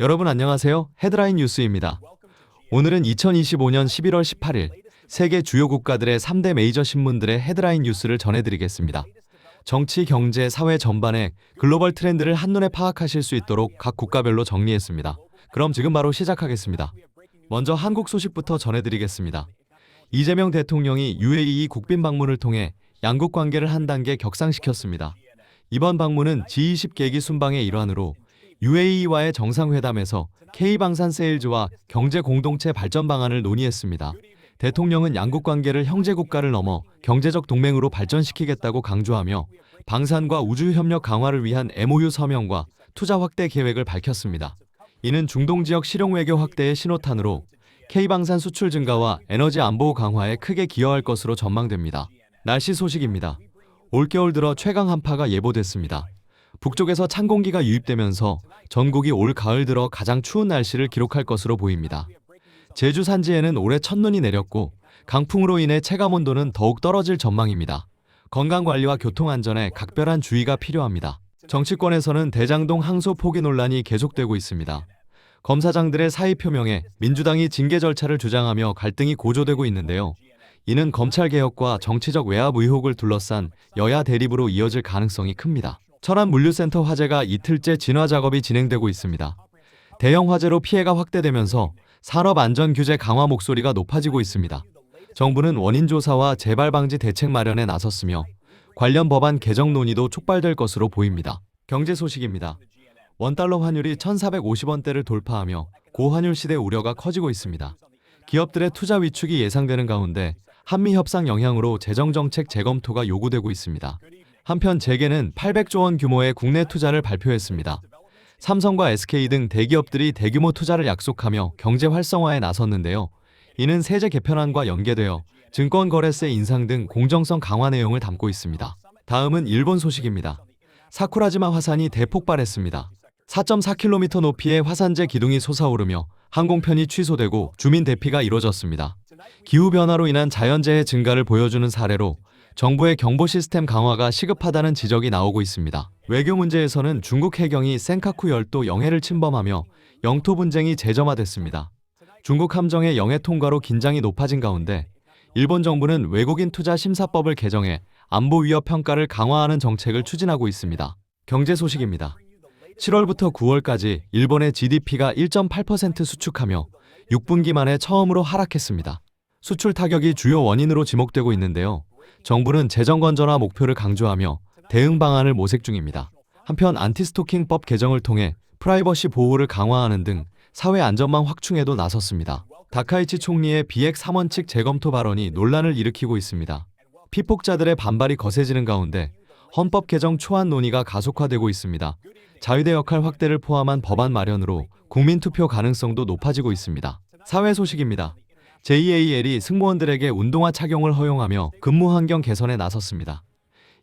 여러분 안녕하세요. 헤드라인 뉴스입니다. 오늘은 2025년 11월 18일 세계 주요 국가들의 3대 메이저 신문들의 헤드라인 뉴스를 전해드리겠습니다. 정치, 경제, 사회 전반의 글로벌 트렌드를 한눈에 파악하실 수 있도록 각 국가별로 정리했습니다. 그럼 지금 바로 시작하겠습니다. 먼저 한국 소식부터 전해드리겠습니다. 이재명 대통령이 UAE 국빈 방문을 통해 양국 관계를 한 단계 격상시켰습니다. 이번 방문은 G20 계기 순방의 일환으로 UAE와의 정상회담에서 K방산세일즈와 경제 공동체 발전 방안을 논의했습니다. 대통령은 양국 관계를 형제국가를 넘어 경제적 동맹으로 발전시키겠다고 강조하며 방산과 우주협력 강화를 위한 MOU 서명과 투자 확대 계획을 밝혔습니다. 이는 중동 지역 실용 외교 확대의 신호탄으로 K방산 수출 증가와 에너지 안보 강화에 크게 기여할 것으로 전망됩니다. 날씨 소식입니다. 올겨울 들어 최강 한파가 예보됐습니다. 북쪽에서 찬 공기가 유입되면서 전국이 올 가을 들어 가장 추운 날씨를 기록할 것으로 보입니다. 제주 산지에는 올해 첫눈이 내렸고 강풍으로 인해 체감온도는 더욱 떨어질 전망입니다. 건강관리와 교통안전에 각별한 주의가 필요합니다. 정치권에서는 대장동 항소 포기 논란이 계속되고 있습니다. 검사장들의 사의 표명에 민주당이 징계 절차를 주장하며 갈등이 고조되고 있는데요. 이는 검찰개혁과 정치적 외압 의혹을 둘러싼 여야 대립으로 이어질 가능성이 큽니다. 천안물류센터 화재가 이틀째 진화 작업이 진행되고 있습니다. 대형 화재로 피해가 확대되면서 산업안전규제 강화 목소리가 높아지고 있습니다. 정부는 원인 조사와 재발 방지 대책 마련에 나섰으며 관련 법안 개정 논의도 촉발될 것으로 보입니다. 경제 소식입니다. 원달러 환율이 1,450원대를 돌파하며 고환율 시대 우려가 커지고 있습니다. 기업들의 투자 위축이 예상되는 가운데 한미 협상 영향으로 재정정책 재검토가 요구되고 있습니다. 한편 재계는 800조 원 규모의 국내 투자를 발표했습니다. 삼성과 SK 등 대기업들이 대규모 투자를 약속하며 경제 활성화에 나섰는데요. 이는 세제 개편안과 연계되어 증권거래세 인상 등 공정성 강화 내용을 담고 있습니다. 다음은 일본 소식입니다. 사쿠라지마 화산이 대폭발했습니다. 4.4km 높이의 화산재 기둥이 솟아오르며 항공편이 취소되고 주민 대피가 이뤄졌습니다. 기후변화로 인한 자연재해 증가를 보여주는 사례로 정부의 경보 시스템 강화가 시급하다는 지적이 나오고 있습니다. 외교 문제에서는 중국 해경이 센카쿠 열도 영해를 침범하며 영토 분쟁이 재점화됐습니다. 중국 함정의 영해 통과로 긴장이 높아진 가운데 일본 정부는 외국인 투자 심사법을 개정해 안보 위협 평가를 강화하는 정책을 추진하고 있습니다. 경제 소식입니다. 7월부터 9월까지 일본의 GDP가 1.8% 수축하며 6분기 만에 처음으로 하락했습니다. 수출 타격이 주요 원인으로 지목되고 있는데요. 정부는 재정 건전화 목표를 강조하며 대응 방안을 모색 중입니다. 한편 안티스토킹법 개정을 통해 프라이버시 보호를 강화하는 등 사회 안전망 확충에도 나섰습니다. 다카이치 총리의 비핵 3원칙 재검토 발언이 논란을 일으키고 있습니다. 피폭자들의 반발이 거세지는 가운데 헌법 개정 초안 논의가 가속화되고 있습니다. 자유대 역할 확대를 포함한 법안 마련으로 국민투표 가능성도 높아지고 있습니다. 사회 소식입니다. JAL이 승무원들에게 운동화 착용을 허용하며 근무 환경 개선에 나섰습니다.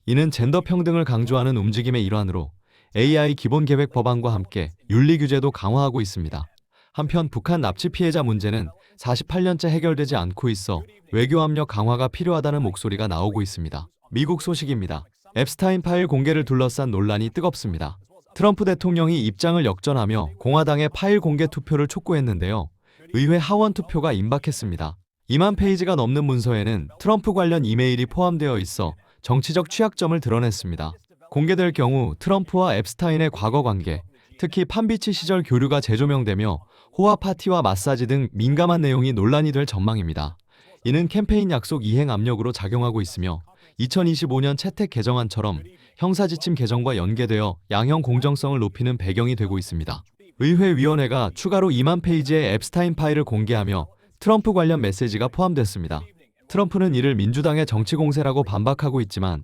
이는 젠더 평등을 강조하는 움직임의 일환으로 AI 기본계획 법안과 함께 윤리 규제도 강화하고 있습니다. 한편 북한 납치 피해자 문제는 48년째 해결되지 않고 있어 외교 압력 강화가 필요하다는 목소리가 나오고 있습니다. 미국 소식입니다. 앱스타인 파일 공개를 둘러싼 논란이 뜨겁습니다. 트럼프 대통령이 입장을 역전하며 공화당의 파일 공개 투표를 촉구했는데요. 의회 하원 투표가 임박했습니다. 2만 페이지가 넘는 문서에는 트럼프 관련 이메일이 포함되어 있어 정치적 취약점을 드러냈습니다. 공개될 경우 트럼프와 앱스타인의 과거 관계, 특히 판비치 시절 교류가 재조명되며 호화 파티와 마사지 등 민감한 내용이 논란이 될 전망입니다. 이는 캠페인 약속 이행 압력으로 작용하고 있으며 2025년 채택 개정안처럼 형사지침 개정과 연계되어 양형 공정성을 높이는 배경이 되고 있습니다. 의회위원회가 추가로 2만 페이지의 앱스타인 파일을 공개하며 트럼프 관련 메시지가 포함됐습니다. 트럼프는 이를 민주당의 정치 공세라고 반박하고 있지만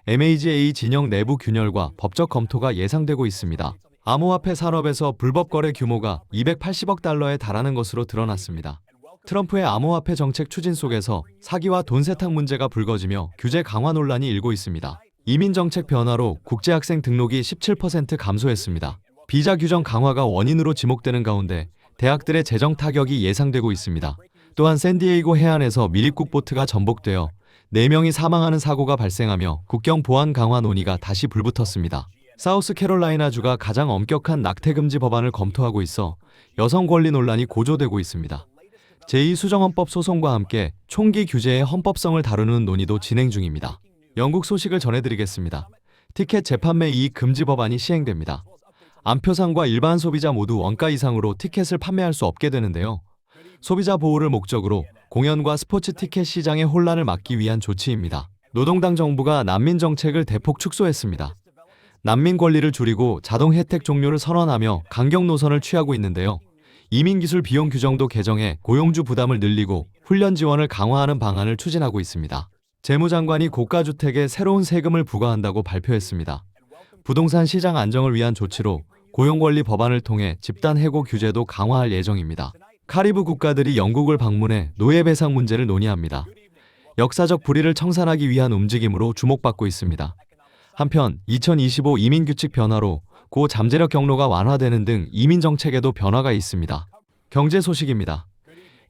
MAGA 진영 내부 균열과 법적 검토가 예상되고 있습니다. 암호화폐 산업에서 불법 거래 규모가 280억 달러에 달하는 것으로 드러났습니다. 트럼프의 암호화폐 정책 추진 속에서 사기와 돈 세탁 문제가 불거지며 규제 강화 논란이 일고 있습니다. 이민 정책 변화로 국제학생 등록이 17% 감소했습니다. 비자 규정 강화가 원인으로 지목되는 가운데 대학들의 재정 타격이 예상되고 있습니다. 또한 샌디에이고 해안에서 미립국 보트가 전복되어 4명이 사망하는 사고가 발생하며 국경 보안 강화 논의가 다시 불붙었습니다. 사우스캐롤라이나주가 가장 엄격한 낙태 금지 법안을 검토하고 있어 여성 권리 논란이 고조되고 있습니다. 제2수정헌법 소송과 함께 총기 규제의 헌법성을 다루는 논의도 진행 중입니다. 영국 소식을 전해드리겠습니다. 티켓 재판매 이익 금지 법안이 시행됩니다. 안표상과 일반 소비자 모두 원가 이상으로 티켓을 판매할 수 없게 되는데요. 소비자 보호를 목적으로 공연과 스포츠 티켓 시장의 혼란을 막기 위한 조치입니다. 노동당 정부가 난민 정책을 대폭 축소했습니다. 난민 권리를 줄이고 자동 혜택 종료를 선언하며 강경 노선을 취하고 있는데요. 이민기술 비용 규정도 개정해 고용주 부담을 늘리고 훈련 지원을 강화하는 방안을 추진하고 있습니다. 재무장관이 고가주택에 새로운 세금을 부과한다고 발표했습니다. 부동산 시장 안정을 위한 조치로 고용권리 법안을 통해 집단 해고 규제도 강화할 예정입니다. 카리브 국가들이 영국을 방문해 노예 배상 문제를 논의합니다. 역사적 불의를 청산하기 위한 움직임으로 주목받고 있습니다. 한편 2025 이민규칙 변화로 고 잠재력 경로가 완화되는 등 이민 정책에도 변화가 있습니다. 경제 소식입니다.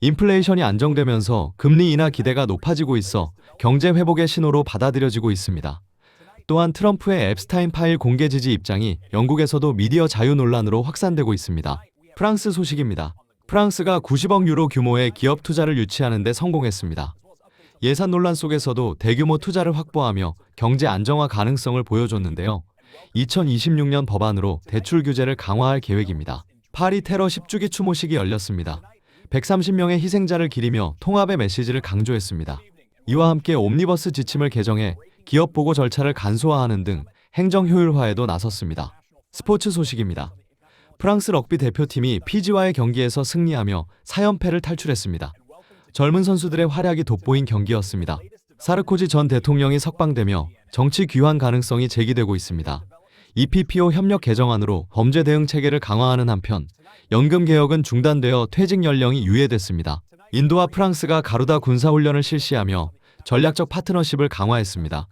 인플레이션이 안정되면서 금리 인하 기대가 높아지고 있어 경제 회복의 신호로 받아들여지고 있습니다. 또한 트럼프의 앱스타인 파일 공개 지지 입장이 영국에서도 미디어 자유 논란으로 확산되고 있습니다. 프랑스 소식입니다. 프랑스가 90억 유로 규모의 기업 투자를 유치하는 데 성공했습니다. 예산 논란 속에서도 대규모 투자를 확보하며 경제 안정화 가능성을 보여줬는데요. 2026년 법안으로 대출 규제를 강화할 계획입니다. 파리 테러 10주기 추모식이 열렸습니다. 130명의 희생자를 기리며 통합의 메시지를 강조했습니다. 이와 함께 옴니버스 지침을 개정해 기업 보고 절차를 간소화하는 등 행정 효율화에도 나섰습니다. 스포츠 소식입니다. 프랑스 럭비 대표팀이 피지와의 경기에서 승리하며 4연패를 탈출했습니다. 젊은 선수들의 활약이 돋보인 경기였습니다. 사르코지 전 대통령이 석방되며 정치 귀환 가능성이 제기되고 있습니다. EPPO 협력 개정안으로 범죄 대응 체계를 강화하는 한편 연금 개혁은 중단되어 퇴직 연령이 유예됐습니다. 인도와 프랑스가 가루다 군사훈련을 실시하며 전략적 파트너십을 강화했습니다.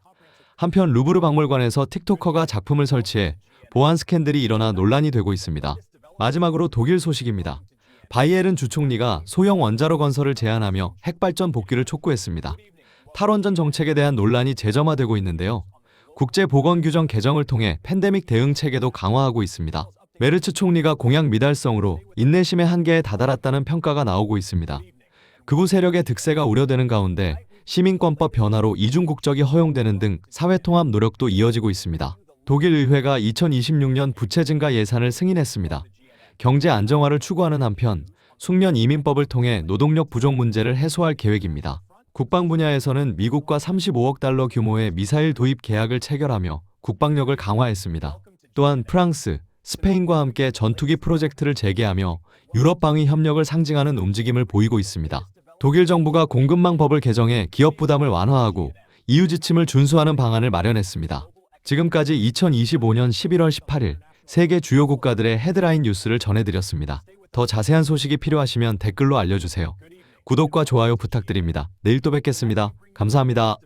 한편 루브르 박물관에서 틱토커가 작품을 설치해 보안 스캔들이 일어나 논란이 되고 있습니다. 마지막으로 독일 소식입니다. 바이에른 주총리가 소형 원자로 건설을 제안하며 핵발전 복귀를 촉구했습니다. 탈원전 정책에 대한 논란이 재점화되고 있는데요. 국제보건규정 개정을 통해 팬데믹 대응 체계도 강화하고 있습니다. 메르츠 총리가 공약 미달성으로 인내심의 한계에 다다랐다는 평가가 나오고 있습니다. 극우 세력의 득세가 우려되는 가운데 시민권법 변화로 이중 국적이 허용되는 등 사회통합 노력도 이어지고 있습니다. 독일 의회가 2026년 부채 증가 예산을 승인했습니다. 경제 안정화를 추구하는 한편 숙련 이민법을 통해 노동력 부족 문제를 해소할 계획입니다. 국방 분야에서는 미국과 35억 달러 규모의 미사일 도입 계약을 체결하며 국방력을 강화했습니다. 또한 프랑스, 스페인과 함께 전투기 프로젝트를 재개하며 유럽 방위 협력을 상징하는 움직임을 보이고 있습니다. 독일 정부가 공급망법을 개정해 기업 부담을 완화하고 EU 지침을 준수하는 방안을 마련했습니다. 지금까지 2025년 11월 18일 세계 주요 국가들의 헤드라인 뉴스를 전해드렸습니다. 더 자세한 소식이 필요하시면 댓글로 알려주세요. 구독과 좋아요 부탁드립니다. 내일 또 뵙겠습니다. 감사합니다.